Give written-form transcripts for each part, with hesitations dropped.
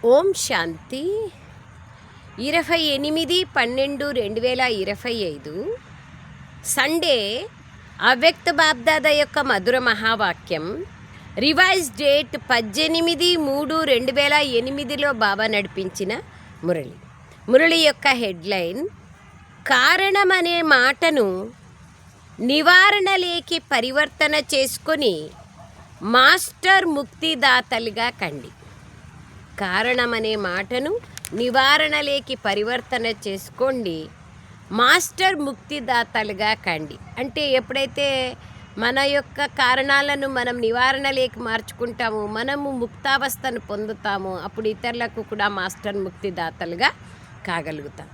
ఓం శాంతి 28/12/2025 Sunday అవ్యక్త బాబ్దాదా యొక్క మధుర మహావాక్యం. Revise date 18/3/2008లో బాబా నడిపించిన మురళి యొక్క హెడ్లైన్ కారణం అనే మాటను నివారణలేకి పరివర్తన చేసుకొని మాస్టర్ ముక్తిదాతలుగా కండి. కారణం అనే మాటను నివారణలేకి పరివర్తన చేసుకోండి, మాస్టర్ ముక్తిదాతలుగా కండి. అంటే ఎప్పుడైతే మన యొక్క కారణాలను మనం నివారణలేకి మార్చుకుంటామో మనము ముక్తావస్థను పొందుతామో అప్పుడు ఇతరులకు కూడా మాస్టర్ ముక్తిదాతలుగా కాగలుగుతాం.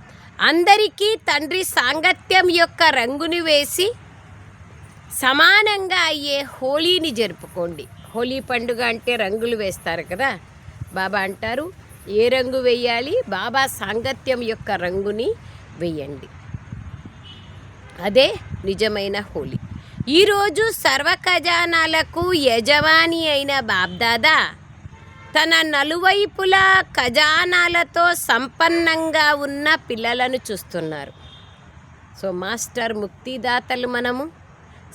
అందరికీ తండ్రి సాంగత్యం యొక్క రంగుని వేసి సమానంగా అయ్యే హోలీని జరుపుకోండి. హోలీ పండుగ అంటే రంగులు వేస్తారు కదా. బాబా అంటారు, ఏ రంగు వేయాలి? బాబా సాంగత్యం యొక్క రంగుని వేయండి. అదే నిజమైన హోలీ. ఈరోజు సర్వ ఖజానాలకు యజమాని అయిన బాబ్దాదా తన నలువైపులా ఖజానాలతో సంపన్నంగా ఉన్న పిల్లలను చూస్తున్నారు. సో మాస్టర్ ముక్తిదాతలు మనము,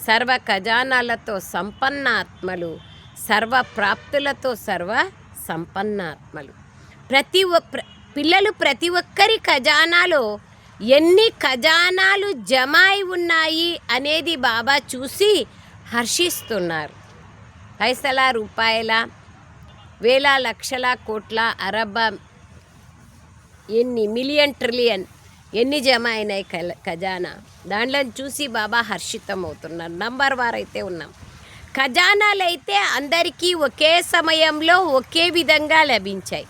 సర్వ ఖజానాలతో సంపన్న ఆత్మలు, సర్వ ప్రాప్తులతో సర్వ సంపన్నాత్మలు. పిల్లలు ప్రతి ఒక్కరి ఖజానాలో ఎన్ని ఖజానాలు జమ అయి ఉన్నాయి అనేది బాబా చూసి హర్షిస్తున్నారు. పైసల, రూపాయల, వేల, లక్షల, కోట్ల, అరబ, ఎన్ని మిలియన్, ట్రిలియన్ ఎన్ని జమ అయినాయి ఖజానా, దాంట్లో చూసి బాబా హర్షితం అవుతున్నారు. నంబర్ వారైతే ఉన్నాం. ఖజానాలైతే అందరికీ ఒకే సమయంలో ఒకే విధంగా లభించాయి.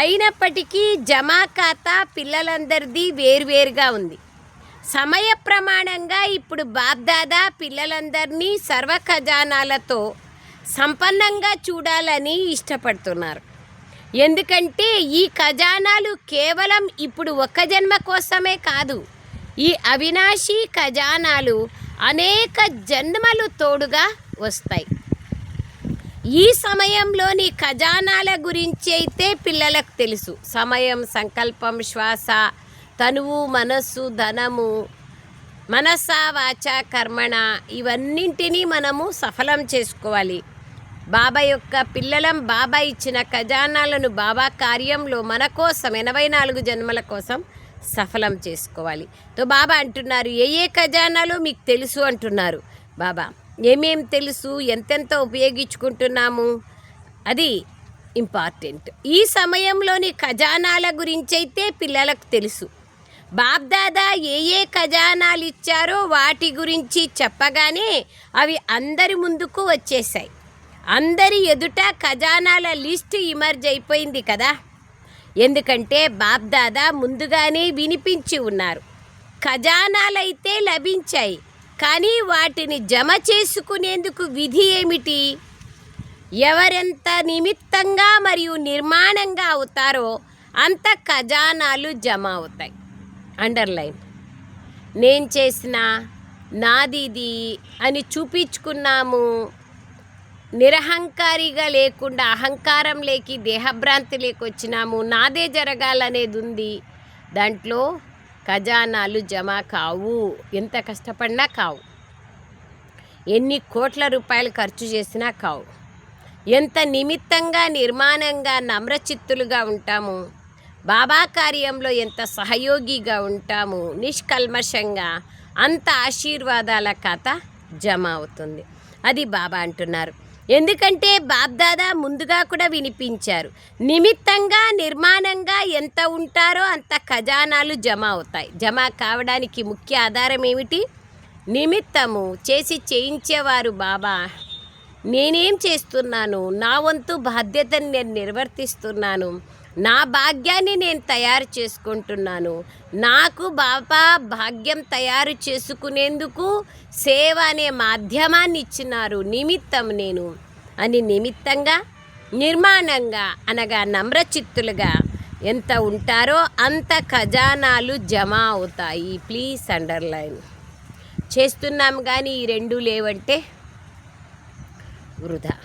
అయినప్పటికీ జమా ఖాతా పిల్లలందరిది వేరువేరుగా ఉంది. సమయ ప్రమాణంగా ఇప్పుడు బాబ్దాదా పిల్లలందరినీ సర్వ ఖజానాలతో సంపన్నంగా చూడాలని ఇష్టపడుతున్నారు. ఎందుకంటే ఈ ఖజానాలు కేవలం ఇప్పుడు ఒక్క జన్మ కోసమే కాదు, ఈ అవినాశీ ఖజానాలు అనేక జన్మలు తోడుగా వస్తాయి. ఈ సమయంలోని ఖజానాల గురించి అయితే పిల్లలకు తెలుసు. సమయం, సంకల్పం, శ్వాస, తనువు, మనస్సు, ధనము, మనస, వాచ, కర్మణ ఇవన్నింటినీ మనము సఫలం చేసుకోవాలి. బాబా యొక్క పిల్లలం బాబా ఇచ్చిన ఖజానాలను బాబా కార్యంలో మన కోసం 84 జన్మల కోసం సఫలం చేసుకోవాలి. తో బాబా అంటున్నారు, ఏ ఖజానాలో మీకు తెలుసు అంటున్నారు. బాబా ఏమేం తెలుసు, ఎంతెంత ఉపయోగించుకుంటున్నాము, అది ఇంపార్టెంట్. ఈ సమయంలోని ఖజానాల గురించి అయితే పిల్లలకు తెలుసు. బాబ్దాదా ఏ ఖజానాలు ఇచ్చారో వాటి గురించి చెప్పగానే అవి అందరి ముందుకు వచ్చేసాయి. అందరి ఎదుట ఖజానాల లిస్ట్ ఇమర్జ్ అయిపోయింది కదా. ఎందుకంటే బాబ్దాదా ముందుగానే వినిపించి ఉన్నారు. ఖజానాలైతే లభించాయి, కానీ వాటిని జమ చేసుకునేందుకు విధి ఏమిటి? ఎవరెంత నిమిత్తంగా మరియు నిర్మాణంగా అవుతారో అంత ఖజానాలు జమ అవుతాయి. అండర్లైన్. నేను చేసిన, నాదిది అని చూపించుకున్నాము. నిరహంకారిగా లేకుండా అహంకారం లేకి, దేహభ్రాంతి లేకొచ్చినాము. నాదే జరగాలనేది ఉంది. దాంట్లో ఖజానాలు జమ కావు. ఎంత కష్టపడినా కావు. ఎన్ని కోట్ల రూపాయలు ఖర్చు చేసినా కావు. ఎంత నిమిత్తంగా, నిర్మాణంగా, నమ్రచిత్తులుగా ఉంటాము, బాబా కార్యంలో ఎంత సహయోగిగా ఉంటాము, నిష్కల్మషంగా, అంత ఆశీర్వాదాల ఖాతా జమ అవుతుంది. అది బాబా అంటున్నారు. ఎందుకంటే బాబ్దాదా ముందుగా కూడా వినిపించారు, నిమిత్తంగా, నిర్మాణంగా ఎంత ఉంటారో అంత ఖజానాలు జమ అవుతాయి. జమ కావడానికి ముఖ్య ఆధారం ఏమిటి? నిమిత్తము చేసి చేయించేవారు బాబా. నేనేం చేస్తున్నాను? నా వంతు బాధ్యతను నేను నిర్వర్తిస్తున్నాను. నా భాగ్యాన్ని నేను తయారు చేసుకుంటున్నాను. నాకు బాబా భాగ్యం తయారు చేసుకునేందుకు సేవ అనే మాధ్యమాన్ని ఇచ్చినారు. నిమిత్తం నేను అని నిమిత్తంగా, నిర్మాణంగా అనగా నమ్రచిత్తులుగా ఎంత ఉంటారో అంత ఖజానాలు జమ అవుతాయి. Please underline. చేస్తున్నాం కానీ ఈ రెండు లేవంటే వృధా.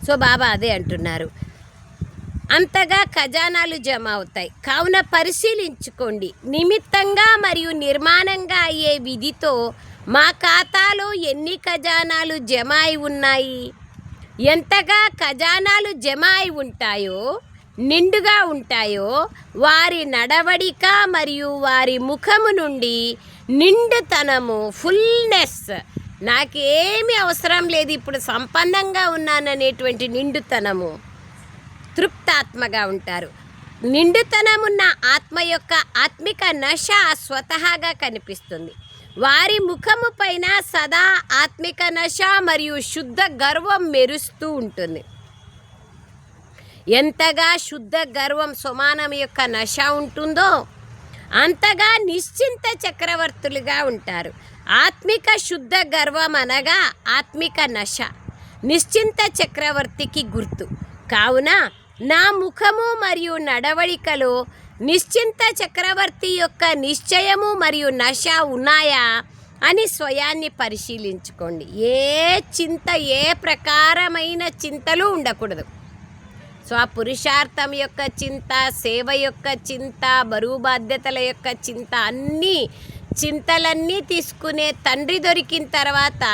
సో బాబా అదే అంటున్నారు. అంతగా ఖజానాలు జమ అవుతాయి. కావున పరిశీలించుకోండి. నిమిత్తంగా మరియు నిర్మాణంగా అయ్యే విధితో మా ఖాతాలో ఎన్ని ఖజానాలు జమ అయి ఉన్నాయి. ఎంతగా ఖజానాలు జమ అయి ఉంటాయో, నిండుగా ఉంటాయో, వారి నడవడిక మరియు వారి ముఖము నుండి నిండుతనము, ఫుల్నెస్, నాకేమీ అవసరం లేదు, ఇప్పుడు సంపన్నంగా ఉన్నాననేటువంటి నిండుతనము, తృప్తాత్మగా ఉంటారు. నిండుతనమున్న ఆత్మ యొక్క ఆత్మిక నశ స్వతహాగా కనిపిస్తుంది. వారి ముఖము పైన సదా ఆత్మిక నశ మరియు శుద్ధ గర్వం మెరుస్తూ ఉంటుంది. ఎంతగా శుద్ధ గర్వం సమానం యొక్క నశ ఉంటుందో అంతగా నిశ్చింత చక్రవర్తులుగా ఉంటారు. ఆత్మిక శుద్ధ గర్వం అనగా ఆత్మిక నశ నిశ్చింత చక్రవర్తికి గుర్తు. కావున నా ముఖము మరియు నడవడికలో నిశ్చింత చక్రవర్తి యొక్క నిశ్చయము మరియు నశ ఉన్నాయా అని స్వయాన్ని పరిశీలించుకోండి. ఏ చింత, ఏ ప్రకారమైన చింతలు ఉండకూడదు. స్వపురుషార్థం యొక్క చింత, సేవ యొక్క చింత, బరువు బాధ్యతల యొక్క చింత, అన్నీ చింతలన్నీ తీసుకునే తండ్రి దొరికిన తర్వాత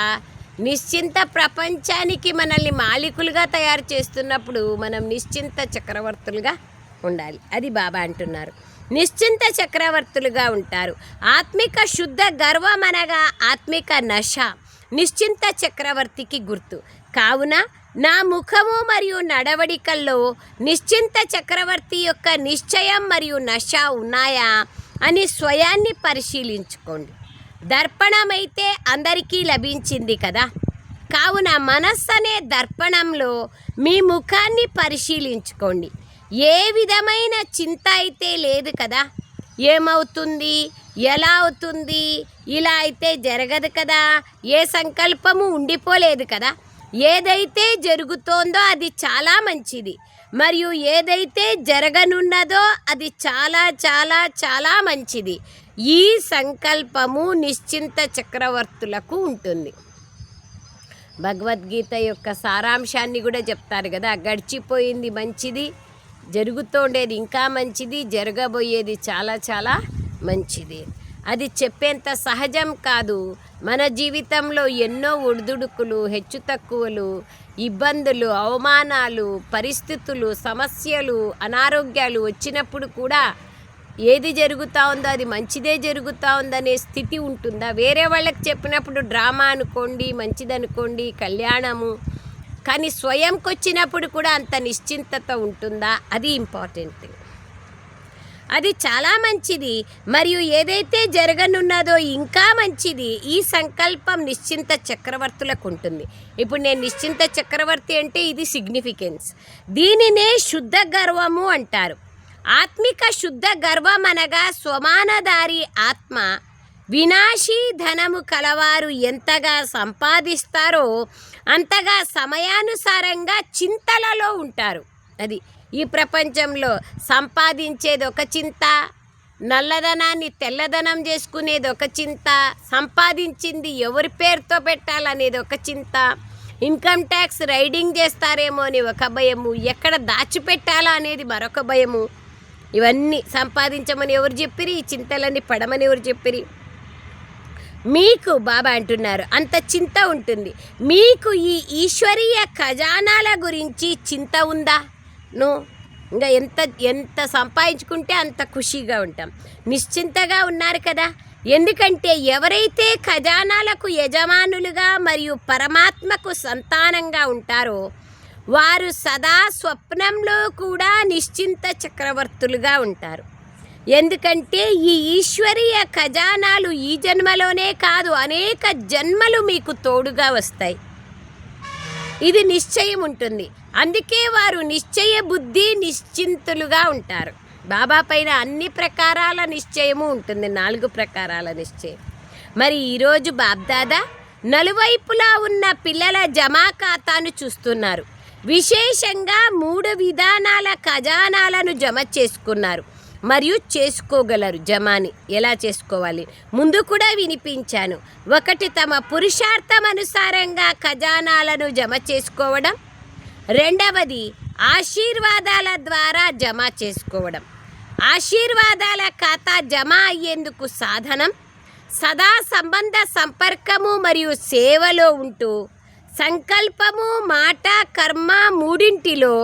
నిశ్చింత ప్రపంచానికి మనల్ని మాలికులుగా తయారు చేస్తున్నప్పుడు మనం నిశ్చింత చక్రవర్తులుగా ఉండాలి. అది బాబా అంటున్నారు. నిశ్చింత చక్రవర్తులుగా ఉంటారు. ఆత్మిక శుద్ధ గర్వం అనగా ఆత్మిక నశ నిశ్చింత చక్రవర్తికి గుర్తు. కావున నా ముఖము మరియు నడవడికల్లో నిశ్చింత చక్రవర్తి యొక్క నిశ్చయం మరియు నశ ఉన్నాయా అని స్వయాన్ని పరిశీలించుకోండి. దర్పణమైతే అందరికీ లభించింది కదా. కావున మనస్సు అనే దర్పణంలో మీ ముఖాన్ని పరిశీలించుకోండి. ఏ విధమైన చింత అయితే లేదు కదా. ఏమవుతుంది, ఎలా అవుతుంది, ఇలా అయితే జరగదు కదా, ఏ సంకల్పము ఉండిపోలేదు కదా. ఏదైతే జరుగుతోందో అది చాలా మంచిది, మరియు ఏదైతే జరగనున్నదో అది చాలా చాలా చాలా మంచిది. ఈ సంకల్పము నిశ్చింత చక్రవర్తులకు ఉంటుంది. భగవద్గీత యొక్క సారాంశాన్ని కూడా చెప్తారు కదా. గడిచిపోయింది మంచిది, జరుగుతుండేది ఇంకా మంచిది, జరగబోయేది చాలా చాలా మంచిది. అది చెప్పేంత సహజం కాదు. మన జీవితంలో ఎన్నో ఒడిదుడుకులు, హెచ్చుతక్కువలు, ఇబ్బందులు, అవమానాలు, పరిస్థితులు, సమస్యలు, అనారోగ్యాలు వచ్చినప్పుడు కూడా ఏది జరుగుతూ ఉందో అది మంచిదే జరుగుతూ ఉందనే స్థితి ఉంటుందా? వేరే వాళ్ళకి చెప్పినప్పుడు డ్రామా అనుకోండి, మంచిదనుకోండి, కళ్యాణము. కానీ స్వయంకి వచ్చినప్పుడు కూడా అంత నిశ్చింతత ఉంటుందా? అది ఇంపార్టెంట్. అది చాలా మంచిది, మరియు ఏదైతే జరగనున్నదో ఇంకా మంచిది. ఈ సంకల్పం నిశ్చింత చక్రవర్తులకు ఉంటుంది. ఇప్పుడు నేను నిశ్చింత చక్రవర్తి అంటే ఇది సిగ్నిఫికెన్స్. దీనినే శుద్ధ గర్వము అంటారు. ఆత్మిక శుద్ధ గర్వం అనగా స్వమానదారి ఆత్మ. వినాశీ ధనము కలవారు ఎంతగా సంపాదిస్తారో అంతగా సమయానుసారంగా చింతలలో ఉంటారు. అది ఈ ప్రపంచంలో సంపాదించేది ఒక చింత, నల్లధనాన్ని తెల్లధనం చేసుకునేది ఒక చింత, సంపాదించింది ఎవరి పేరుతో పెట్టాలనేది ఒక చింత, ఇన్కమ్ ట్యాక్స్ రైడింగ్ చేస్తారేమో అని ఒక భయము, ఎక్కడ దాచిపెట్టాలా అనేది మరొక భయము. ఇవన్నీ సంపాదించమని ఎవరు చెప్పిరి, ఈ చింతలన్నీ పడమని ఎవరు చెప్పిరి? మీకు బాబా అంటున్నారు అంత చింత ఉంటుంది. మీకు ఈ ఈశ్వరీయ ఖజానాల గురించి చింత ఉందా? ఇంకా ఎంత సంపాదించుకుంటే అంత ఖుషీగా ఉంటాం, నిశ్చింతగా ఉన్నారు కదా. ఎందుకంటే ఎవరైతే ఖజానాలకు యజమానులుగా మరియు పరమాత్మకు సంతానంగా ఉంటారో వారు సదా స్వప్నంలో కూడా నిశ్చింత చక్రవర్తులుగా ఉంటారు. ఎందుకంటే ఈ ఈశ్వరీయ ఖజానాలు ఈ జన్మలోనే కాదు, అనేక జన్మలు మీకు తోడుగా వస్తాయి. ఇది నిశ్చయం ఉంటుంది. అందుకే వారు నిశ్చయ బుద్ధి, నిశ్చింతులుగా ఉంటారు. బాబా పైన అన్ని ప్రకారాల నిశ్చయము ఉంటుంది, 4 ప్రకారాల నిశ్చయం. మరి ఈరోజు బాబ్దాదా నలువైపులా ఉన్న పిల్లల జమా ఖాతాను చూస్తున్నారు. విశేషంగా 3 విధానాల ఖజానాలను జమ చేసుకున్నారు మరియు చేసుకోగలరు. జమాని ఎలా చేసుకోవాలి ముందు కూడా వినిపించాను. 1 తమ పురుషార్థం అనుసారంగా ఖజానాలను జమ చేసుకోవడం, 2వది ఆశీర్వాదాల ద్వారా జమ చేసుకోవడం. ఆశీర్వాదాల ఖాతా జమ అయ్యేందుకు సాధనం సదా సంబంధ సంపర్కము మరియు సేవలో ఉంటూ సంకల్పము, మాట, కర్మ మూడింటిలో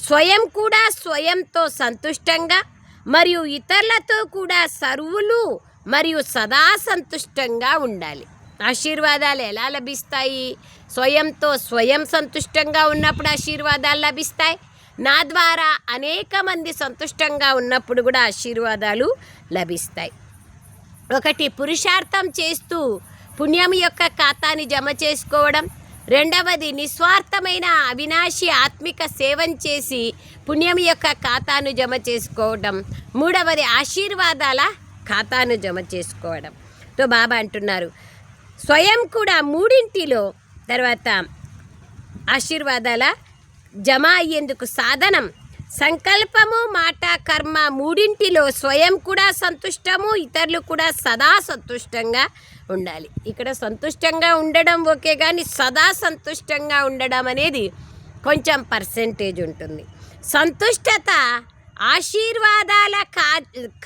స్వయం కూడా స్వయంతో సంతుష్టంగా మరియు ఇతరులతో కూడా సర్వులు మరియు సదా సంతుష్టంగా ఉండాలి. ఆశీర్వాదాలు ఎలా లభిస్తాయి? స్వయంతో స్వయం సంతుష్టంగా ఉన్నప్పుడు ఆశీర్వాదాలు లభిస్తాయి. నా ద్వారా అనేక మంది సంతుష్టంగా ఉన్నప్పుడు కూడా ఆశీర్వాదాలు లభిస్తాయి. ఒకటి, పురుషార్థం చేస్తూ పుణ్యం యొక్క ఖాతాని జమ చేసుకోవడం. రెండవది, నిస్వార్థమైన అవినాశి ఆత్మిక సేవం చేసి పుణ్యం యొక్క ఖాతాను జమ చేసుకోవడం. మూడవది, ఆశీర్వాదాల ఖాతాను జమ చేసుకోవడం. తో బాబా అంటున్నారు స్వయం కూడా మూడింటిలో, తర్వాత ఆశీర్వాదాల జమ అయ్యేందుకు సాధనం సంకల్పము, మాట, కర్మ మూడింటిలో స్వయం కూడా సంతుష్టము, ఇతరులు కూడా సదా సంతుష్టంగా ఉండాలి. ఇక్కడ సంతుష్టంగా ఉండడం ఓకే, కానీ సదా సంతుష్టంగా ఉండడం అనేది కొంచెం పర్సెంటేజ్ ఉంటుంది. సంతుష్టత ఆశీర్వాదాల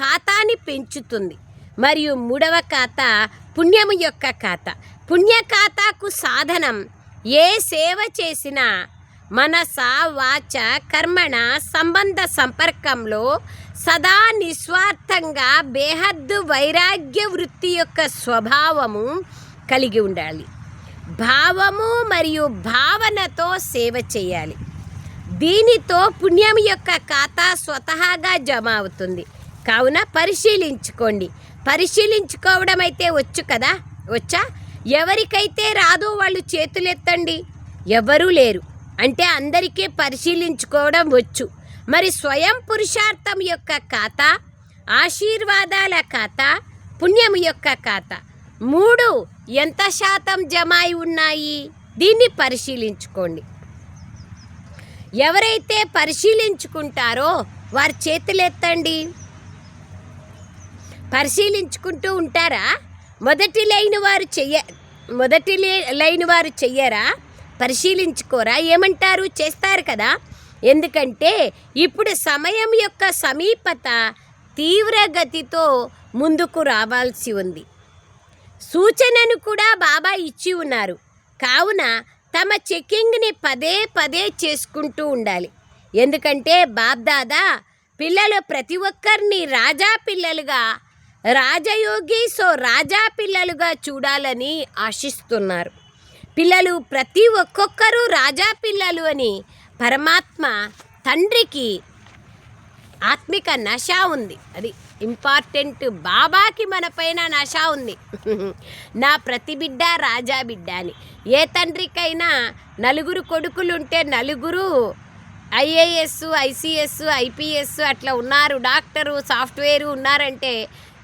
ఖాతాని పెంచుతుంది. మరియు మూడవ ఖాతా పుణ్యము యొక్క ఖాతా. పుణ్య ఖాతాకు సాధనం ఏ సేవ చేసినా మనస, వాచ, కర్మణ సంబంధ సంపర్కంలో సదా నిస్వార్థంగా బేహద్దు వైరాగ్య వృత్తి యొక్క స్వభావము కలిగి ఉండాలి. భావము మరియు భావనతో సేవ చేయాలి. దీనితో పుణ్యం యొక్క ఖాతా స్వతహాగా జమ అవుతుంది. కావున పరిశీలించుకోండి. పరిశీలించుకోవడం అయితే వచ్చు కదా? వచ్చా? ఎవరికైతే రాదో వాళ్ళు చేతులెత్తండి. ఎవరూ లేరు అంటే అందరికీ పరిశీలించుకోవడం వచ్చు. మరి స్వయం పురుషార్థం యొక్క ఖాతా, ఆశీర్వాదాల ఖాతా, పుణ్యం యొక్క ఖాతా మూడు ఎంత శాతం జమ అయి ఉన్నాయి? దీన్ని పరిశీలించుకోండి. ఎవరైతే పరిశీలించుకుంటారో వారి చేతులెత్తండి. పరిశీలించుకుంటూ ఉంటారా? మొదటి లైన్ వారు చెయ్యరా? పరిశీలించుకోరా? ఏమంటారు? చేస్తారు కదా. ఎందుకంటే ఇప్పుడు సమయం యొక్క సమీపత తీవ్రగతితో ముందుకు రావాల్సి ఉంది. సూచనను కూడా బాబా ఇచ్చి ఉన్నారు. కావున తమ చెకింగ్ని పదే పదే చేసుకుంటూ ఉండాలి. ఎందుకంటే బాబ్దాదా పిల్లలు ప్రతి ఒక్కరిని రాజా పిల్లలుగా, రాజయోగి రాజా పిల్లలుగా చూడాలని ఆశిస్తున్నారు. పిల్లలు ప్రతి ఒక్కొక్కరు రాజా పిల్లలు అని పరమాత్మ తండ్రికి ఆత్మిక నశ ఉంది. అది ఇంపార్టెంట్. బాబాకి మన పైన నశ ఉంది. నా ప్రతి బిడ్డ రాజా బిడ్డ అని. ఏ తండ్రికైనా నలుగురు కొడుకులుంటే నలుగురు ఐఏఎస్, ఐసిఎస్, ఐపీఎస్ అట్లా ఉన్నారు, డాక్టరు, సాఫ్ట్వేరు ఉన్నారంటే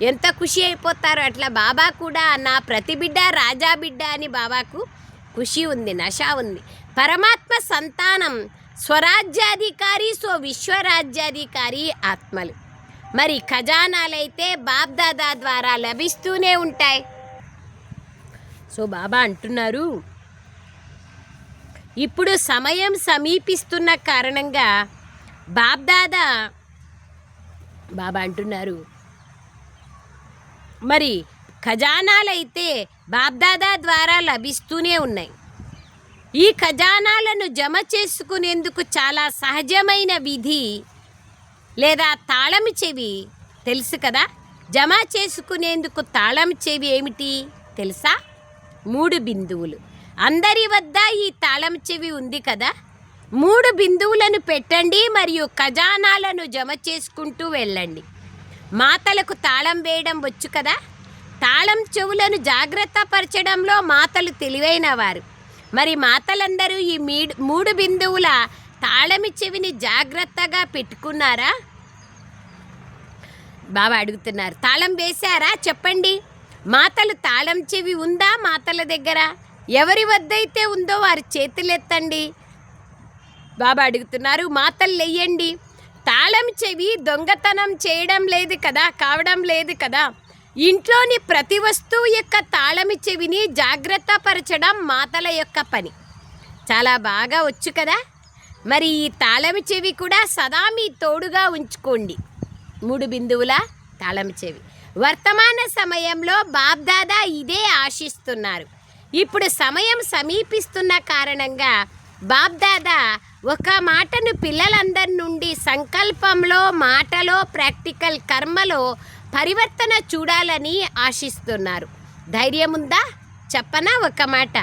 ఎంత ఖుషి అయిపోతారు. అట్లా బాబా కూడా నా ప్రతి బిడ్డ రాజా బిడ్డ అని బాబాకు ఖుషి ఉంది, నశ ఉంది. పరమాత్మ సంతానం స్వరాజ్యాధికారి, విశ్వరాజ్యాధికారి ఆత్మలు. మరి ఖజానాలైతే బాబ్దాదా ద్వారా లభిస్తూనే ఉంటాయి. బాబా అంటున్నారు ఇప్పుడు సమయం సమీపిస్తున్న కారణంగా బాబా అంటున్నారు మరి ఖజానాలైతే బాబ్దాదా ద్వారా లభిస్తూనే ఉన్నాయి. ఈ ఖజానాలను జమ చేసుకునేందుకు చాలా సహజమైన విధి లేదా తాళం చెవి తెలుసు కదా. జమ చేసుకునేందుకు తాళం చెవి ఏమిటి తెలుసా? 3 బిందువులు. అందరి వద్ద ఈ తాళం చెవి ఉంది కదా. 3 బిందువులను పెట్టండి మరియు ఖజానాలను జమ చేసుకుంటూ వెళ్ళండి. మాతలకు తాళం వేయడం వచ్చు కదా. తాళం చెవులను జాగ్రత్త పరచడంలో మాతలు తెలివైన వారు. మరి మాతలందరూ ఈ 3 బిందువుల తాళమి చెవిని జాగ్రత్తగా పెట్టుకున్నారా? బాబా అడుగుతున్నారు. తాళం వేశారా? చెప్పండి. మాతలు తాళం చెవి ఉందా మాతల దగ్గర? ఎవరి వద్దైతే ఉందో వారి చేతులెత్తండి. బాబా అడుగుతున్నారు. మాతలు లేయండి. తాళం చెవి దొంగతనం చేయడం లేదు కదా, కావడం లేదు కదా. ఇంట్లోని ప్రతి వస్తువు యొక్క తాళమి చెవిని జాగ్రత్త పరచడం మాతల యొక్క పని. చాలా బాగా వచ్చు కదా. మరి ఈ తాళము చెవి కూడా సదా మీ తోడుగా ఉంచుకోండి. 3 బిందువుల తాళము చెవి. వర్తమాన సమయంలో బాబ్దాదా ఇదే ఆశిస్తున్నారు. ఇప్పుడు సమయం సమీపిస్తున్న కారణంగా బాబ్దాదా ఒక మాటను పిల్లలందరి నుండి సంకల్పంలో, మాటలో, ప్రాక్టికల్ కర్మలో పరివర్తన చూడాలని ఆశిస్తున్నారు. ధైర్యం ఉందా? చెప్పనా ఒక మాట.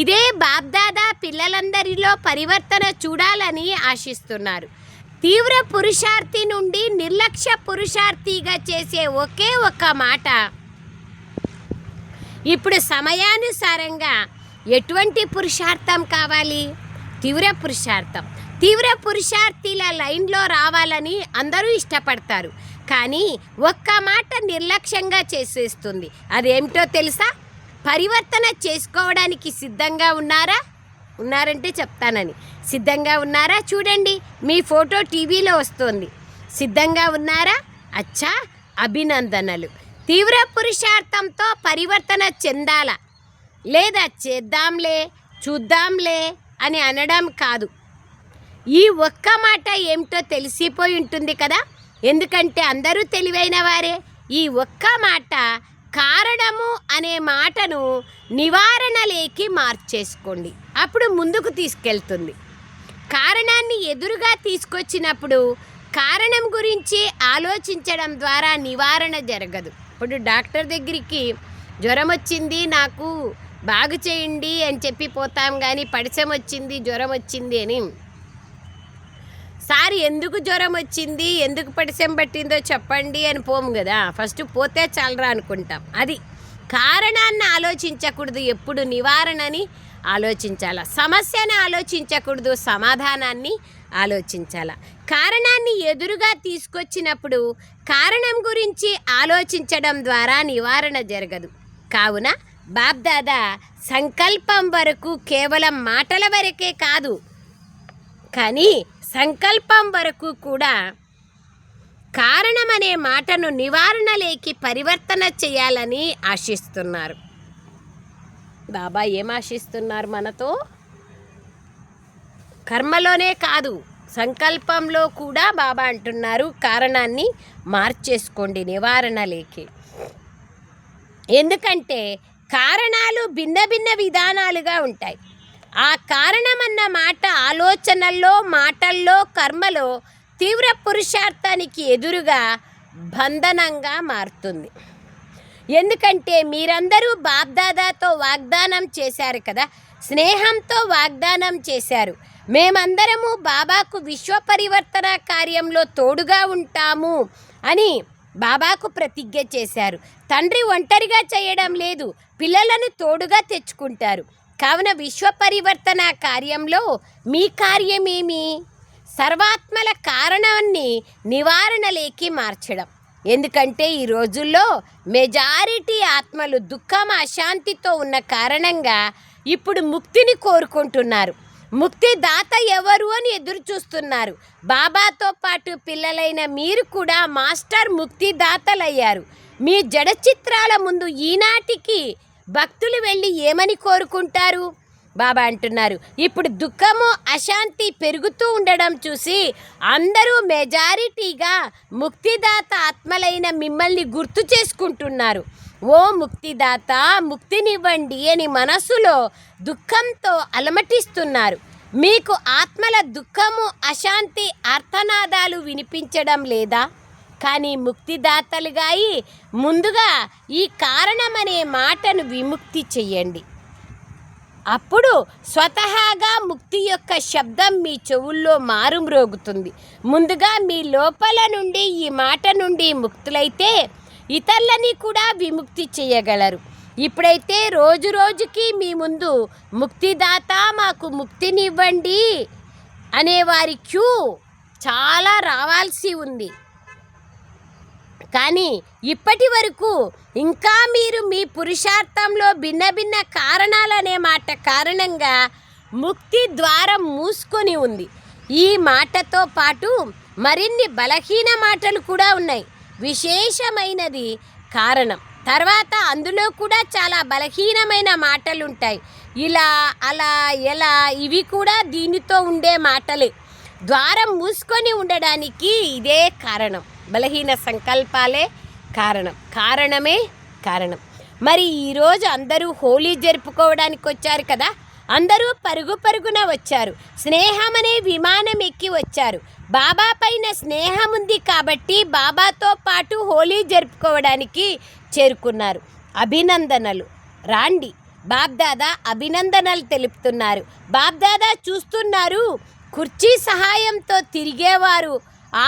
ఇదే బాబ్దాదా పిల్లలందరిలో పరివర్తన చూడాలని ఆశిస్తున్నారు. తీవ్ర పురుషార్థి నుండి నిర్లక్ష్య పురుషార్థిగా చేసే ఒకే ఒక్క మాట. ఇప్పుడు సమయానుసారంగా ఎటువంటి పురుషార్థం కావాలి? తీవ్ర పురుషార్థం. తీవ్ర పురుషార్థిల లైన్లో రావాలని అందరూ ఇష్టపడతారు. కానీ ఒక్క మాట నిర్లక్ష్యంగా చేసేస్తుంది. అదేమిటో తెలుసా? పరివర్తన చేసుకోవడానికి సిద్ధంగా ఉన్నారా? ఉన్నారంటే చెప్తానని. సిద్ధంగా ఉన్నారా? చూడండి, మీ ఫోటో టీవీలో వస్తుంది. సిద్ధంగా ఉన్నారా? అచ్చా, అభినందనలు. తీవ్ర పురుషార్థంతో పరివర్తన చెందాల, లేదా చేద్దాంలే, చూద్దాంలే అని అనడం కాదు. ఈ ఒక్క మాట ఏమిటో తెలిసిపోయి ఉంటుంది కదా, ఎందుకంటే అందరూ తెలివైన వారే. ఈ ఒక్క మాట కారణము అనే మాటను నివారణలేకి మార్చేసుకోండి. అప్పుడు ముందుకు తీసుకెళ్తుంది. కారణాన్ని ఎదురుగా తీసుకొచ్చినప్పుడు కారణం గురించి ఆలోచించడం ద్వారా నివారణ జరగదు. ఇప్పుడు డాక్టర్ దగ్గరికి జ్వరం వచ్చింది, నాకు బాగు చేయండి అని చెప్పి పోతాం. కానీ పడిశం వచ్చింది, జ్వరం వచ్చింది అని, సార్ ఎందుకు జ్వరం వచ్చింది, ఎందుకు పడిశం పట్టిందో చెప్పండి అని పోము కదా. ఫస్ట్ పోతే చాలరా అనుకుంటాం. అది కారణాన్ని ఆలోచించకూడదు, ఎప్పుడు నివారణని ఆలోచించాల. సమస్యను ఆలోచించకూడదు, సమాధానాన్ని ఆలోచించాల. కారణాన్ని ఎదురుగా తీసుకొచ్చినప్పుడు కారణం గురించి ఆలోచించడం ద్వారా నివారణ జరగదు. కావున బాబ్దాదా సంకల్పం వరకు కేవలం మాటల వరకే కాదు, కానీ సంకల్పం వరకు కూడా కారణమనే మాటను నివారణలేకి పరివర్తన చేయాలని ఆశిస్తున్నారు. బాబా ఏం ఆశిస్తున్నారు మనతో? కర్మలోనే కాదు, సంకల్పంలో కూడా బాబా అంటున్నారు కారణాన్ని మార్చేసుకోండి నివారణలేకి. ఎందుకంటే కారణాలు భిన్న భిన్న విధానాలుగా ఉంటాయి. ఆ కారణమన్న మాట ఆలోచనల్లో, మాటల్లో, కర్మలో తీవ్ర పురుషార్థానికి ఎదురుగా బంధనంగా మారుతుంది. ఎందుకంటే మీరందరూ బాబ్దాదాతో వాగ్దానం చేశారు కదా, స్నేహంతో వాగ్దానం చేశారు. మేమందరము బాబాకు విశ్వ పరివర్తన కార్యంలో తోడుగా ఉంటాము అని బాబాకు ప్రతిజ్ఞ చేశారు. తండ్రి ఒంటరిగా చేయడం లేదు, పిల్లలను తోడుగా తెచ్చుకుంటారు. కావున విశ్వ పరివర్తన కార్యంలో మీ కార్యమేమి? సర్వాత్మల కారణాన్ని నివారణలేకి మార్చడం. ఎందుకంటే ఈ రోజుల్లో మెజారిటీ ఆత్మలు దుఃఖం, అశాంతితో ఉన్న కారణంగా ఇప్పుడు ముక్తిని కోరుకుంటున్నారు. ముక్తి దాత ఎవరు అని ఎదురు చూస్తున్నారు. బాబాతో పాటు పిల్లలైన మీరు కూడా మాస్టర్ ముక్తి దాతలయ్యారు. మీ జడ చిత్రాల ముందు ఈనాటికి భక్తులు వెళ్ళి ఏమని కోరుకుంటారు? బాబా అంటున్నారు, ఇప్పుడు దుఃఖము, అశాంతి పెరుగుతూ ఉండడం చూసి అందరూ మెజారిటీగా ముక్తిదాత ఆత్మలైన మిమ్మల్ని గుర్తు చేసుకుంటున్నారు. ఓ ముక్తిదాత, ముక్తినివ్వండి అని మనసులో దుఃఖంతో అలమటిస్తున్నారు. మీకు ఆత్మల దుఃఖము, అశాంతి ఆర్తనాదాలు వినిపించడం లేదా? కానీ ముక్తిదాతలుగా ముందుగా ఈ కారణమనే మాటను విముక్తి చెయ్యండి. అప్పుడు స్వతహాగా ముక్తి యొక్క శబ్దం మీ చెవుల్లో మారుమ్రోగుతుంది. ముందుగా మీ లోపల నుండి ఈ మాట నుండి ముక్తులైతే ఇతరులని కూడా విముక్తి చేయగలరు. ఇప్పుడైతే రోజు రోజుకి మీ ముందు ముక్తిదాత, మాకు ముక్తినివ్వండి అనేవారి క్యూ చాలా రావాల్సి ఉంది. కానీ ఇప్పటి వరకు ఇంకా మీరు మీ పురుషార్థంలో భిన్న భిన్న కారణాలనే మాట కారణంగా ముక్తి ద్వారం మూసుకొని ఉంది. ఈ మాటతో పాటు మరిన్ని బలహీన మాటలు కూడా ఉన్నాయి. విశేషమైనది కారణం, తర్వాత అందులో కూడా చాలా బలహీనమైన మాటలు ఉంటాయి. ఇలా, అలా, ఎలా, ఇవి కూడా దీనితో ఉండే మాటలే. ద్వారం మూసుకొని ఉండడానికి ఇదే కారణం. బలహీన సంకల్పాలే కారణమే కారణం. మరి ఈరోజు అందరూ హోలీ జరుపుకోవడానికి వచ్చారు కదా, అందరూ పరుగున వచ్చారు. స్నేహం అనే విమానం ఎక్కి వచ్చారు. బాబా పైన స్నేహం ఉంది కాబట్టి బాబాతో పాటు హోలీ జరుపుకోవడానికి చేరుకున్నారు. అభినందనలు. రాండి, బాబ్దాదా అభినందనలు తెలుపుతున్నారు. బాబ్దాదా చూస్తున్నారు. కుర్చీ సహాయంతో తిరిగేవారు,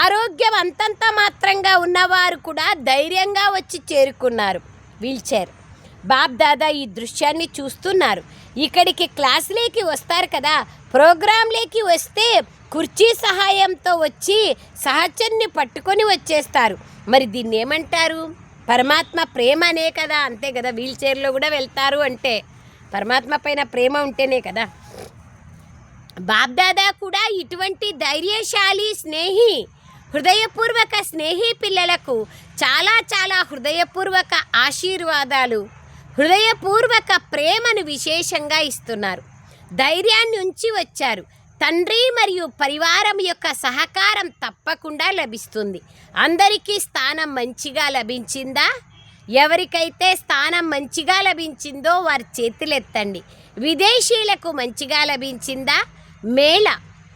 ఆరోగ్యం అంతంత మాత్రంగా ఉన్నవారు కూడా ధైర్యంగా వచ్చి చేరుకున్నారు. వీల్చైర్. బాబ్దాదా ఈ దృశ్యాన్ని చూస్తున్నారు. ఇక్కడికి క్లాసులేకి వస్తారు కదా, ప్రోగ్రాంలేకి వస్తే కుర్చీ సహాయంతో వచ్చి సహచర్ని పట్టుకొని వచ్చేస్తారు. మరి దీన్ని ఏమంటారు? పరమాత్మ ప్రేమ అనే కదా, అంతే కదా. వీల్ చైర్లో కూడా వెళ్తారు అంటే పరమాత్మ పైన ప్రేమ ఉంటేనే కదా. బాబ్దాదా కూడా ఇటువంటి ధైర్యశాలి స్నేహి, హృదయపూర్వక స్నేహి పిల్లలకు చాలా హృదయపూర్వక ఆశీర్వాదాలు, హృదయపూర్వక ప్రేమను విశేషంగా ఇస్తున్నారు. ధైర్యాన్ని ఉంచి వచ్చారు. తండ్రి మరియు పరివారం యొక్క సహకారం తప్పకుండా లభిస్తుంది. అందరికీ స్థానం మంచిగా లభించిందా? ఎవరికైతే స్థానం మంచిగా లభించిందో వారి చేతులెత్తండి. విదేశీయులకు మంచిగా లభించిందా? మేళ,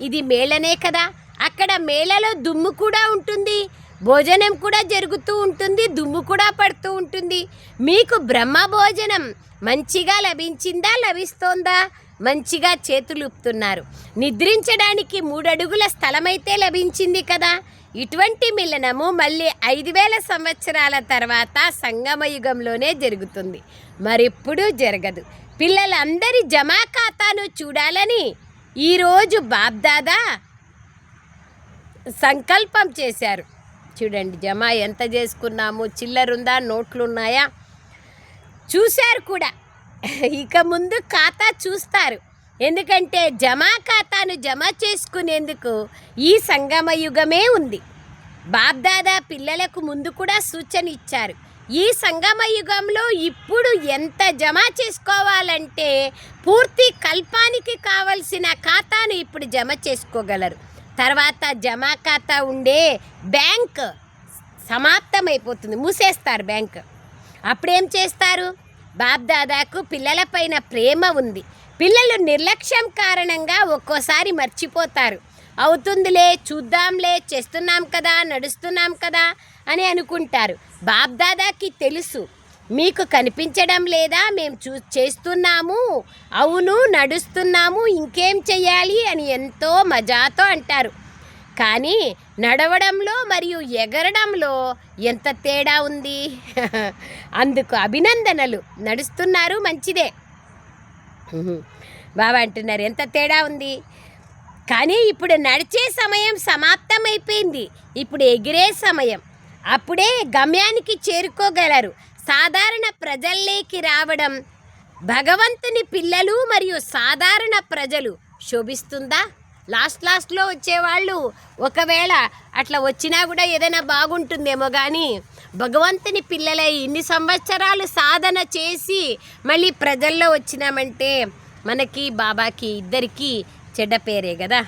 ఇది మేళనే కదా. అక్కడ మేళలో దుమ్ము కూడా ఉంటుంది, భోజనం కూడా జరుగుతూ ఉంటుంది, దుమ్ము కూడా పడుతూ ఉంటుంది. మీకు బ్రహ్మ భోజనం మంచిగా లభించిందా? లభిస్తోందా? మంచిగా చేతులుపుతున్నారు. నిద్రించడానికి 3 అడుగుల స్థలమైతే లభించింది కదా. ఇటువంటి మిలనము మళ్ళీ 5000 సంవత్సరాల తర్వాత సంగమయుగంలోనే జరుగుతుంది, మరెప్పుడూ జరగదు. పిల్లలందరి జమా ఖాతాను చూడాలని ఈరోజు బాబ్దాదా సంకల్పం చేశారు. చూడండి, జమా ఎంత చేసుకున్నాము, చిల్లరుందా, నోట్లున్నాయా చూశారు కూడా. ఇక ముందు ఖాతా చూస్తారు. ఎందుకంటే జమా ఖాతాను జమ చేసుకునేందుకు ఈ సంగమయుగమే ఉంది. బాబ్దాదా పిల్లలకు ముందు కూడా సూచన ఇచ్చారు. ఈ సంగమయుగంలో ఇప్పుడు ఎంత జమ చేసుకోవాలంటే పూర్తి కల్పానికి కావలసిన ఖాతాను ఇప్పుడు జమ చేసుకోగలరు. తర్వాత జమా ఖాతా ఉండే బ్యాంక్ సమాప్తమైపోతుంది, మూసేస్తారు బ్యాంక్. అప్పుడేం చేస్తారు? బాబ్దాదాకు పిల్లలపైన ప్రేమ ఉంది. పిల్లలు నిర్లక్ష్యం కారణంగా ఒక్కోసారి మర్చిపోతారు. అవుతుందిలే, చూద్దాంలే, చేస్తున్నాం కదా, నడుస్తున్నాం కదా అని అనుకుంటారు. బాబ్దాదాకి తెలుసు, మీకు కనిపించడం లేదా, మేము చేస్తున్నాము, అవును నడుస్తున్నాము, ఇంకేం చెయ్యాలి అని ఎంతో మజాతో అంటారు. కానీ నడవడంలో మరియు ఎగరడంలో ఎంత తేడా ఉంది. అందుకు అభినందనలు. నడుస్తున్నారు, మంచిదే. బాబా అంటున్నారు ఎంత తేడా ఉంది. కానీ ఇప్పుడు నడిచే సమయం సమాప్తమైపోయింది, ఇప్పుడు ఎగిరే సమయం. అప్పుడే గమ్యానికి చేరుకోగలరు. సాధారణ ప్రజల్లోకి రావడం భగవంతుని పిల్లలు మరియు సాధారణ ప్రజలు శోభిస్తుందా? లాస్ట్లో వచ్చేవాళ్ళు ఒకవేళ అట్లా వచ్చినా కూడా ఏదైనా బాగుంటుందేమో, కానీ భగవంతుని పిల్లలై ఇన్ని సంవత్సరాలు సాధన చేసి మళ్ళీ ప్రజల్లో వచ్చినామంటే మనకి బాబాకి ఇద్దరికీ చెడ్డ పేరే కదా.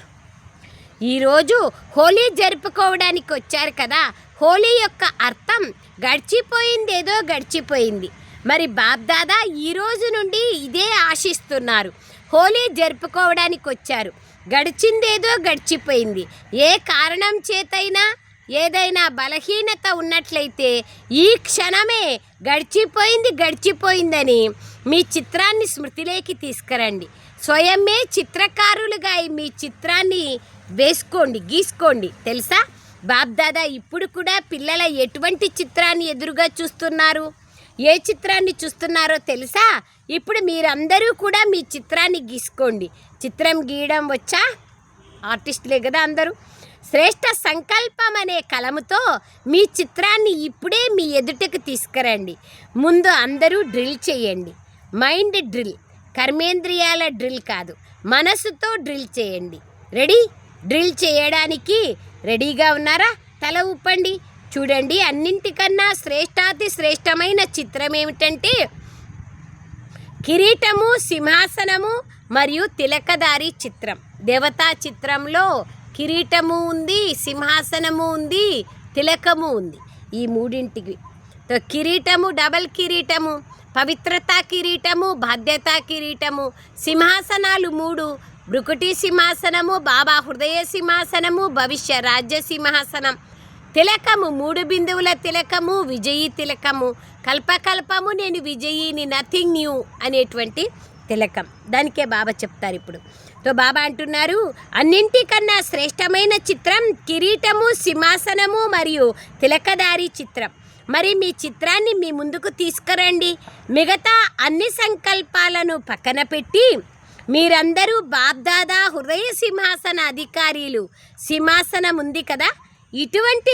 ఈరోజు హోలీ జరుపుకోవడానికి వచ్చారు కదా. హోలీ యొక్క అర్థం గడిచిపోయిందేదో గడిచిపోయింది. మరి బాబ్దాదా ఈరోజు నుండి ఇదే ఆశిస్తున్నారు. హోలీ జరుపుకోవడానికి వచ్చారు, గడిచిందేదో గడిచిపోయింది. ఏ కారణం చేతైనా ఏదైనా బలహీనత ఉన్నట్లయితే ఈ క్షణమే గడిచిపోయిందని మీ చిత్రాన్ని స్మృతిలోకి తీసుకురండి. స్వయమే చిత్రకారులుగా మీ చిత్రాన్ని వేసుకోండి, గీసుకోండి. తెలుసా, బాబ్దాదా ఇప్పుడు కూడా పిల్లల ఎటువంటి చిత్రాన్ని ఎదురుగా చూస్తున్నారు, ఏ చిత్రాన్ని చూస్తున్నారో తెలుసా? ఇప్పుడు మీరందరూ కూడా మీ చిత్రాన్ని గీసుకోండి. చిత్రం గీయడం వచ్చా? ఆర్టిస్టులే కదా అందరూ. శ్రేష్ఠ సంకల్పం అనే కలముతో మీ చిత్రాన్ని ఇప్పుడే మీ ఎదుటకు తీసుకురండి. ముందు అందరూ డ్రిల్ చేయండి. మైండ్ డ్రిల్, కర్మేంద్రియాల డ్రిల్ కాదు, మనసుతో డ్రిల్ చేయండి. రెడీ? డ్రిల్ చేయడానికి రెడీగా ఉన్నారా? తల ఊపండి. చూడండి, అన్నింటికన్నా శ్రేష్టాతి శ్రేష్టమైన చిత్రం ఏమిటంటే కిరీటము, సింహాసనము మరియు తిలకదారి చిత్రం. దేవతా చిత్రంలో కిరీటము ఉంది, సింహాసనము ఉంది, తిలకము ఉంది. ఈ మూడింటికి కిరీటము, డబల్ కిరీటము, పవిత్రతా కిరీటము, బాధ్యతా కిరీటము, సింహాసనాలు 3, భృకుటి సింహాసనము, బాబా హృదయ సింహాసనము, భవిష్య రాజ్య సింహాసనం, తిలకము 3 బిందువుల తిలకము, విజయీ తిలకము, కల్పకల్పము నేను విజయిని, నథింగ్ న్యూ అనేటువంటి తిలకం. దానికే బాబా చెప్తారు ఇప్పుడు. బాబా అంటున్నారు, అన్నింటికన్నా శ్రేష్టమైన చిత్రం కిరీటము, సింహాసనము మరియు తిలకదారి చిత్రం. మరి మీ చిత్రాన్ని మీ ముందుకు తీసుకురండి. మిగతా అన్ని సంకల్పాలను పక్కన పెట్టి మీరందరూ బాబ్దాదా హృదయ సింహాసన అధికారులు. సింహాసనం ఉంది కదా, ఇటువంటి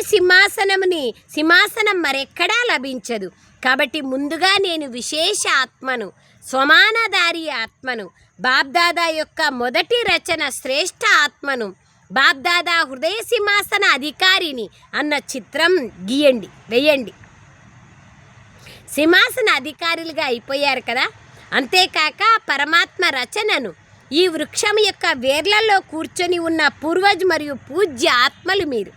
సింహాసనం మరెక్కడా లభించదు. కాబట్టి ముందుగా నేను విశేష ఆత్మను, స్వమానధారి ఆత్మను, బాబ్దాదా యొక్క మొదటి రచన శ్రేష్ఠ ఆత్మను, బాబ్దాదా హృదయ సింహాసన అధికారిని అన్న చిత్రం వేయండి. సింహాసన అధికారులుగా అయిపోయారు కదా. అంతేకాక పరమాత్మ రచనను, ఈ వృక్షం యొక్క వేర్లలో కూర్చొని ఉన్న పూర్వజ్ మరియు పూజ్య ఆత్మలు మీరు.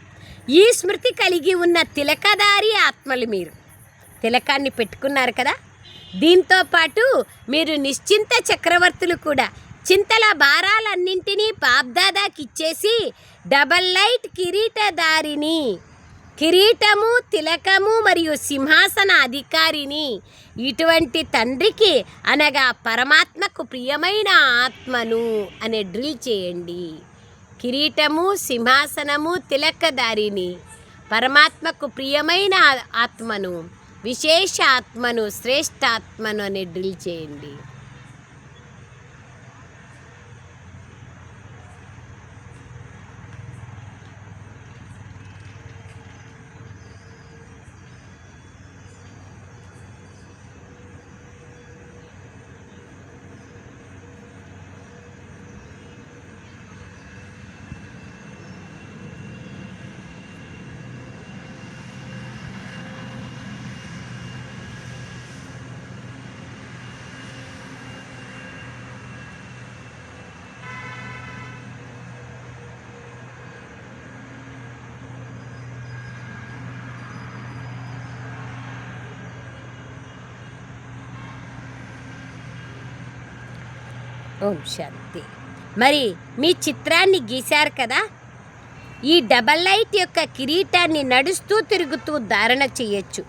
ఈ స్మృతి కలిగి ఉన్న తిలకదారి ఆత్మలు మీరు. తిలకాన్ని పెట్టుకున్నారు కదా. దీంతో పాటు మీరు నిశ్చింత చక్రవర్తులు కూడా. చింతల భారాలన్నింటినీ బాబ్దాదాకి ఇచ్చేసి డబల్ లైట్ కిరీటదారిని, కిరీటము, తిలకము మరియు సింహాసన అధికారిని, ఇటువంటి తండ్రికి అనగా పరమాత్మకు ప్రియమైన ఆత్మను అనే డ్రిల్ చేయండి. కిరీటము, సింహాసనము, తిలకదారిని, పరమాత్మకు ప్రియమైన ఆత్మను, విశేష ఆత్మను, శ్రేష్ఠ ఆత్మను అనే డ్రిల్ చేయండి. ఓం శాంతి. మరి మీ చిత్రాన్ని గీశారు కదా. ఈ డబల్ లైట్ యొక్క కిరీటాన్ని నడుస్తూ తిరుగుతూ ధారణ చేయొచ్చు.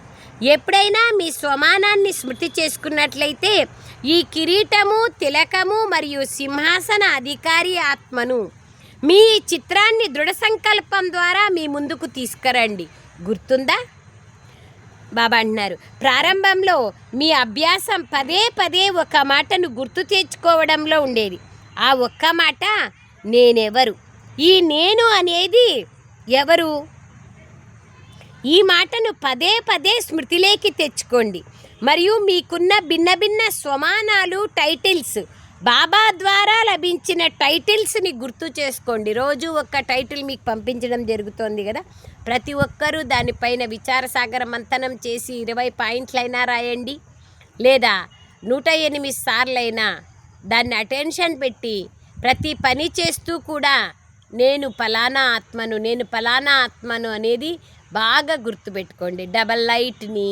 ఎప్పుడైనా మీ స్వమానాన్ని స్మృతి చేసుకున్నట్లయితే ఈ కిరీటము, తిలకము మరియు సింహాసన అధికారి ఆత్మను మీ చిత్రాన్ని దృఢ సంకల్పం ద్వారా మీ ముందుకు తీసుకురండి. గుర్తుందా? బాబా అంటున్నారు, ప్రారంభంలో మీ అభ్యాసం పదే ఒక మాటను గుర్తు తెచ్చుకోవడంలో ఉండేది. ఆ ఒక్క మాట నేనెవరు. ఈ నేను అనేది ఎవరు? ఈ మాటను పదే స్మృతిలోకి తెచ్చుకోండి. మరియు మీకున్న భిన్న స్వమానాలు, టైటిల్స్, బాబా ద్వారా లభించిన టైటిల్స్ని గుర్తు చేసుకోండి. రోజు ఒక్క టైటిల్ మీకు పంపించడం జరుగుతోంది కదా. ప్రతి ఒక్కరూ దానిపైన విచారసాగర మంథనం చేసి 20 పాయింట్లైనా రాయండి, లేదా 108 సార్లైనా దాన్ని అటెన్షన్ పెట్టి ప్రతి పని చేస్తూ కూడా నేను ఫలానా ఆత్మను అనేది బాగా గుర్తుపెట్టుకోండి. డబల్ లైట్ని,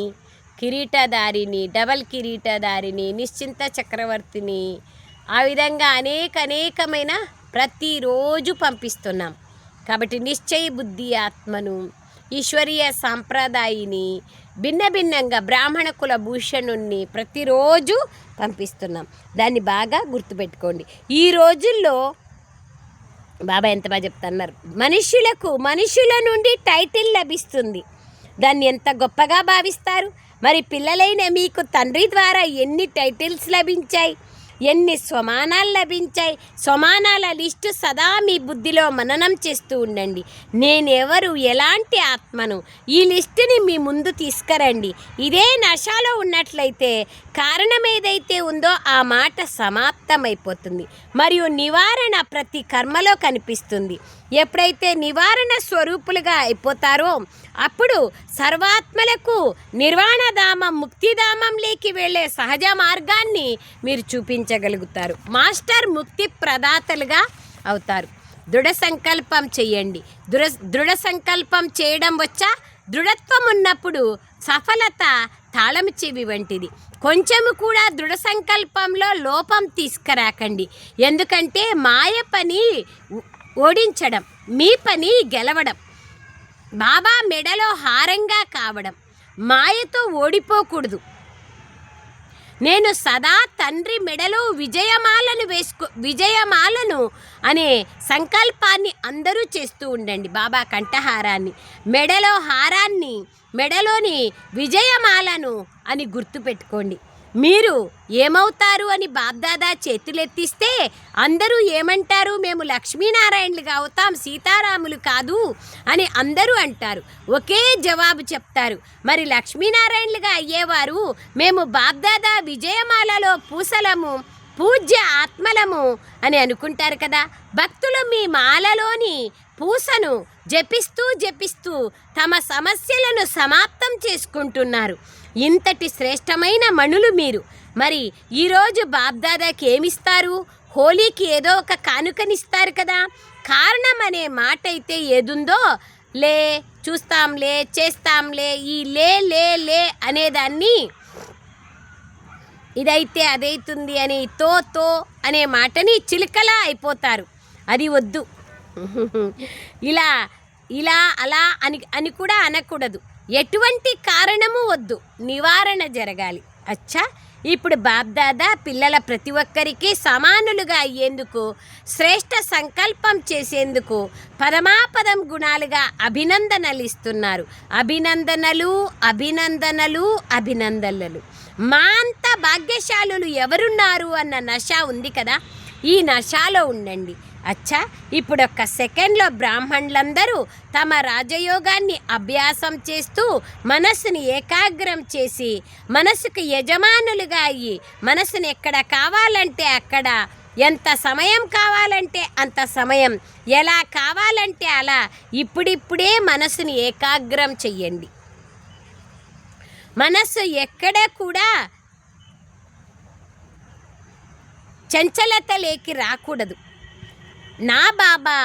కిరీటదారిని, డబల్ కిరీటదారిని, నిశ్చింత చక్రవర్తిని, ఆ విధంగా అనేకమైన ప్రతిరోజు పంపిస్తున్నాం. కాబట్టి నిశ్చయ బుద్ధి ఆత్మను, ఈశ్వరీయ సాంప్రదాయిని, భిన్నంగా బ్రాహ్మణ కుల భూషణుణ్ణి ప్రతిరోజు పంపిస్తున్నాం. దాన్ని బాగా గుర్తుపెట్టుకోండి. ఈ రోజుల్లో బాబా ఎంత బాగా చెప్తున్నారు, మనుషుల నుండి టైటిల్ లభిస్తుంది. దాన్ని ఎంత గొప్పగా భావిస్తారు. మరి పిల్లలైన మీకు తండ్రి ద్వారా ఎన్ని టైటిల్స్ లభించాయి, ఎన్ని స్వమానాలు లభించాయి. స్వమానాల లిస్టు సదా మీ బుద్ధిలో మననం చేస్తూ ఉండండి. నేనెవరు, ఎలాంటి ఆత్మను, ఈ లిస్టుని మీ ముందు తీసుకురండి. ఇదే నశాలో ఉన్నట్లయితే కారణం ఏదైతే ఉందో ఆ మాట సమాప్తమైపోతుంది మరియు నివారణ ప్రతి కర్మలో కనిపిస్తుంది. ఎప్పుడైతే నివారణ స్వరూపులుగా అయిపోతారో అప్పుడు సర్వాత్మలకు నిర్వాణధామం, ముక్తిధామంలోకి వెళ్ళే సహజ మార్గాన్ని మీరు చూపించగలుగుతారు. మాస్టర్ ముక్తి ప్రదాతలుగా అవుతారు. దృఢ సంకల్పం చెయ్యండి. దృఢ సంకల్పం చేయడం వచ్చా? దృఢత్వం ఉన్నప్పుడు సఫలత తాళం చెవి వంటిది. కొంచెము కూడా దృఢ సంకల్పంలో లోపం తీసుకురాకండి. ఎందుకంటే మాయ పని ఓడించడం, మీ పని గెలవడం. బాబా మెడలో హారంగా కావడం, మాయతో ఓడిపోకూడదు. నేను సదా తండ్రి మెడలో విజయమాలను అనే సంకల్పాన్ని అందరూ చేస్తూ ఉండండి. బాబా కంఠహారాన్ని, మెడలో హారాన్ని, మెడలోని విజయమాలను అని గుర్తుపెట్టుకోండి. మీరు ఏమవుతారు అని బాబ్దాదా చేతులెత్తిస్తే అందరూ ఏమంటారు? మేము లక్ష్మీనారాయణలుగా అవుతాం, సీతారాములు కాదు అని అందరూ అంటారు. ఒకే జవాబు చెప్తారు. మరి లక్ష్మీనారాయణలుగా అయ్యేవారు మేము బాబ్దాదా విజయమాలలో పూసలము, పూజ్య ఆత్మలము అని అనుకుంటారు కదా. భక్తులు మీ మాలలోని పూసను జపిస్తూ తమ సమస్యలను సమాప్తం చేసుకుంటున్నారు. ఇంతటి శ్రేష్టమైన మణులు మీరు. మరి ఈరోజు బాబ్దాదాకి ఏమిస్తారు? హోలీకి ఏదో ఒక కానుకనిస్తారు కదా. కారణం అనే మాట అయితే ఏదుందో, లే, చూస్తాంలే, చేస్తాంలే, ఈ లే లే లే అనేదాన్ని ఇదైతే అదైతుంది అని తో అనే మాటని చిలుకలా అయిపోతారు. అది వద్దు. ఇలా అలా అని కూడా అనకూడదు. ఎటువంటి కారణము వద్దు, నివారణ జరగాలి. అచ్చా, ఇప్పుడు బాబ్దాదా పిల్లల ప్రతి ఒక్కరికి సమానులుగా అయ్యేందుకు, శ్రేష్ఠ సంకల్పం చేసేందుకు పరమాపదం గుణాలుగా అభినందనలు ఇస్తున్నారు. అభినందనలు, అభినందనలు, అభినందనలు. మా అంత భాగ్యశాలులు ఎవరున్నారు అన్న నష ఉంది కదా, ఈ నషాలో ఉండండి. అచ్చా, ఇప్పుడు ఒక్క సెకండ్లో బ్రాహ్మణులందరూ తమ రాజయోగాన్ని అభ్యాసం చేస్తూ మనస్సుని ఏకాగ్రం చేసి మనసుకు యజమానులుగా అయ్యి మనసుని ఎక్కడ కావాలంటే అక్కడ, ఎంత సమయం కావాలంటే అంత సమయం, ఎలా కావాలంటే అలా ఇప్పుడిప్పుడే మనసుని ఏకాగ్రం చెయ్యండి. మనస్సు ఎక్కడ కూడా చంచలత లేకి రాకూడదు. నా బాబా,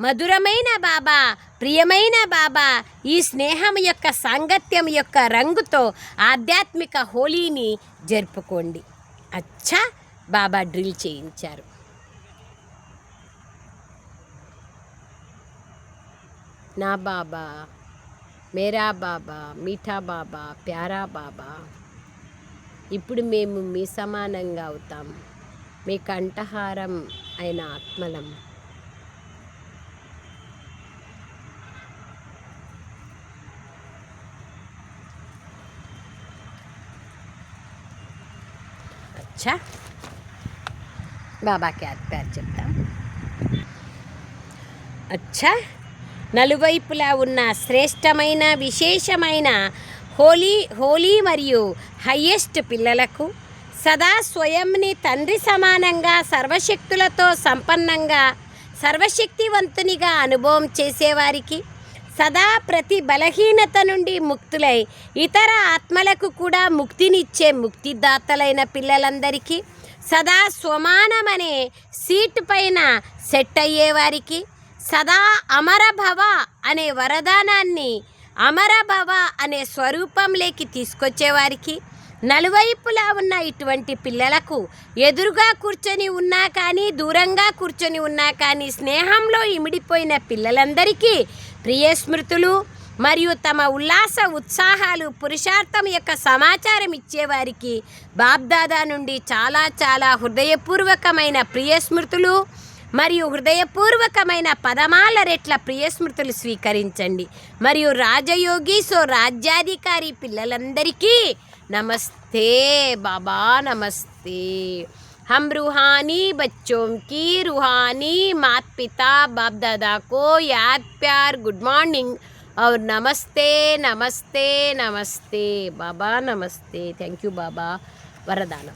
మధురమైన బాబా, ప్రియమైన బాబా, ఈ స్నేహం యొక్క సాంగత్యం యొక్క రంగుతో ఆధ్యాత్మిక హోలీని జరుపుకోండి. అచ్చా, బాబా డ్రిల్ చేయించారు. నా బాబా, మేరా బాబా, మీఠా బాబా, ప్యారా బాబా, ఇప్పుడు మేము మీ సమానంగా అవుతాం, మీ కంఠహారం అయిన ఆత్మలం. అచ్చా, బాబాకి ప్యార్ చెప్తాం. అచ్చా, నలువైపులా ఉన్న శ్రేష్టమైన విశేషమైన హోలీ మరియు హయ్యెస్ట్ పిల్లలకు సదా స్వయంని తండ్రి సమానంగా సర్వశక్తులతో సంపన్నంగా సర్వశక్తివంతునిగా అనుభవం చేసేవారికి, సదా ప్రతి బలహీనత నుండి ముక్తులై ఇతర ఆత్మలకు కూడా ముక్తినిచ్చే ముక్తిదాతలైన పిల్లలందరికీ, సదా స్వమానమనే సీటు పైన సెట్ అయ్యేవారికి, సదా అమరభవ అనే వరదానాన్ని అమరభవ అనే స్వరూపంలోకి తీసుకొచ్చేవారికి, నలువైపులా ఉన్న ఇటువంటి పిల్లలకు ఎదురుగా కూర్చొని ఉన్నా కానీ దూరంగా కూర్చొని ఉన్నా కానీ స్నేహంలో ఇమిడిపోయిన పిల్లలందరికీ ప్రియ స్మృతులు మరియు తమ ఉల్లాస ఉత్సాహాలు పురుషార్థం యొక్క సమాచారం ఇచ్చేవారికి బాబ్దాదా నుండి చాలా చాలా హృదయపూర్వకమైన ప్రియ స్మృతులు మరియు హృదయపూర్వకమైన పదమాల రెట్ల ప్రియస్మృతులు స్వీకరించండి. మరియు రాజయోగి రాజ్యాధికారి పిల్లలందరికీ నమస్తే బాబా, నమస్తే. हम रूहानी बच्चों की रूहानी माता पिता बाप दादा को याद प्यार गुड मॉर्निंग और नमस्ते नमस्ते नमस्ते बाबा, नमस्ते. थैंक यू बाबा. वरदान.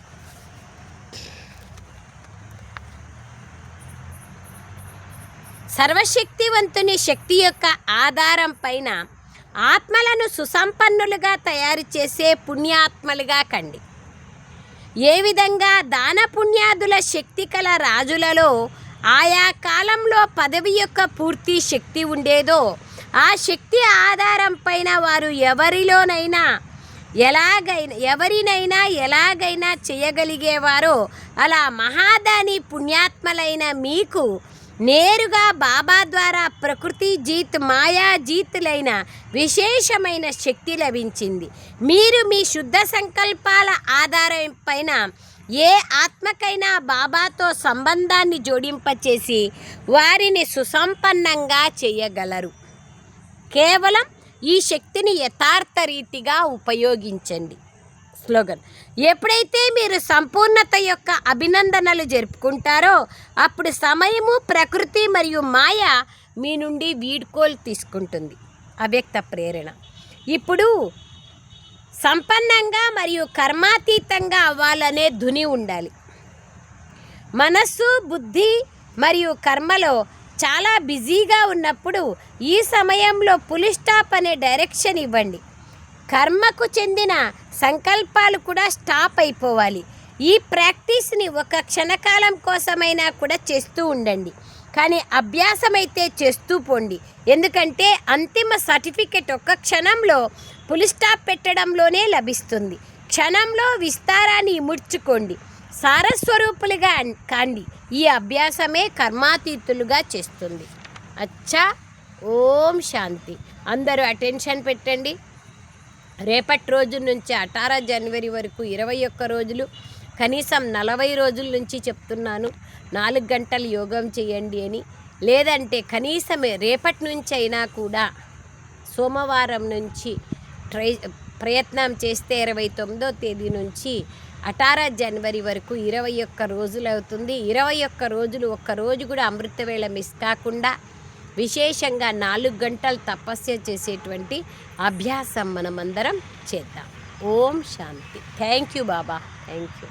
సర్వశక్తివంతుని శక్తి యొక్క ఆధారం పైన ఆత్మలను సుసంపన్నులుగా తయారు చేసే పుణ్యాత్మలుగా కండి. ఏ విధంగా దాన పుణ్యాదుల శక్తి కల రాజులలో ఆయా కాలంలో పదవి యొక్క పూర్తి శక్తి ఉండేదో ఆ శక్తి ఆధారం పైన వారు ఎవరినైనా ఎలాగైనా చేయగలిగేవారో అలా మహాదాని పుణ్యాత్మలైన మీకు నేరుగా బాబా ద్వారా ప్రకృతి జీత్ మాయా జీతులైన విశేషమైన శక్తి లభించింది. మీరు మీ శుద్ధ సంకల్పాల ఆధారం పైన ఏ ఆత్మకైనా బాబాతో సంబంధాన్ని జోడింపచేసి వారిని సుసంపన్నంగా చేయగలరు. కేవలం ఈ శక్తిని యథార్థ రీతిగా ఉపయోగించండి. స్లోగన్: ఎప్పుడైతే మీరు సంపూర్ణత యొక్క అభినందనలు జరుపుకుంటారో అప్పుడు సమయము, ప్రకృతి మరియు మాయ మీ నుండి వీడ్కోలు తీసుకుంటుంది. అవ్యక్త ప్రేరణ: ఇప్పుడు సంపన్నంగా మరియు కర్మాతీతంగా అవ్వాలనే ధుని ఉండాలి. మనస్సు, బుద్ధి మరియు కర్మలో చాలా బిజీగా ఉన్నప్పుడు ఈ సమయంలో పులి స్టాప్ అనే డైరెక్షన్ ఇవ్వండి. కర్మకు చెందిన సంకల్పాలు కూడా స్టాప్ అయిపోవాలి. ఈ ప్రాక్టీస్ని ఒక క్షణకాలం కోసమైనా కూడా చేస్తూ ఉండండి, కానీ అభ్యాసం అయితే చేస్తూ పోండి. ఎందుకంటే అంతిమ సర్టిఫికెట్ ఒక్క క్షణంలో పులి స్టాప్ పెట్టడంలోనే లభిస్తుంది. క్షణంలో విస్తారాన్ని ఇముడ్చుకోండి. సారస్వరూపులుగా కాండి. ఈ అభ్యాసమే కర్మాతీతులుగా చేస్తుంది. అచ్చా, ఓం శాంతి. అందరూ అటెన్షన్ పెట్టండి. రేపటి రోజు నుంచి 18 జనవరి వరకు 21 రోజులు, కనీసం 40 రోజుల నుంచి చెప్తున్నాను 4 గంటలు యోగం చేయండి అని. లేదంటే కనీసం రేపటి నుంచి అయినా కూడా సోమవారం నుంచి ప్రయత్నం చేస్తే 29వ తేదీ నుంచి 18 జనవరి వరకు 21 రోజులు అవుతుంది. 21 రోజులు ఒక్కరోజు కూడా అమృతవేళ మిస్ కాకుండా విశేషంగా 4 గంటలు తపస్య చేసేటువంటి అభ్యాసం మనమందరం చేద్దాం. ఓం శాంతి. థ్యాంక్ యూ బాబా. Thank you.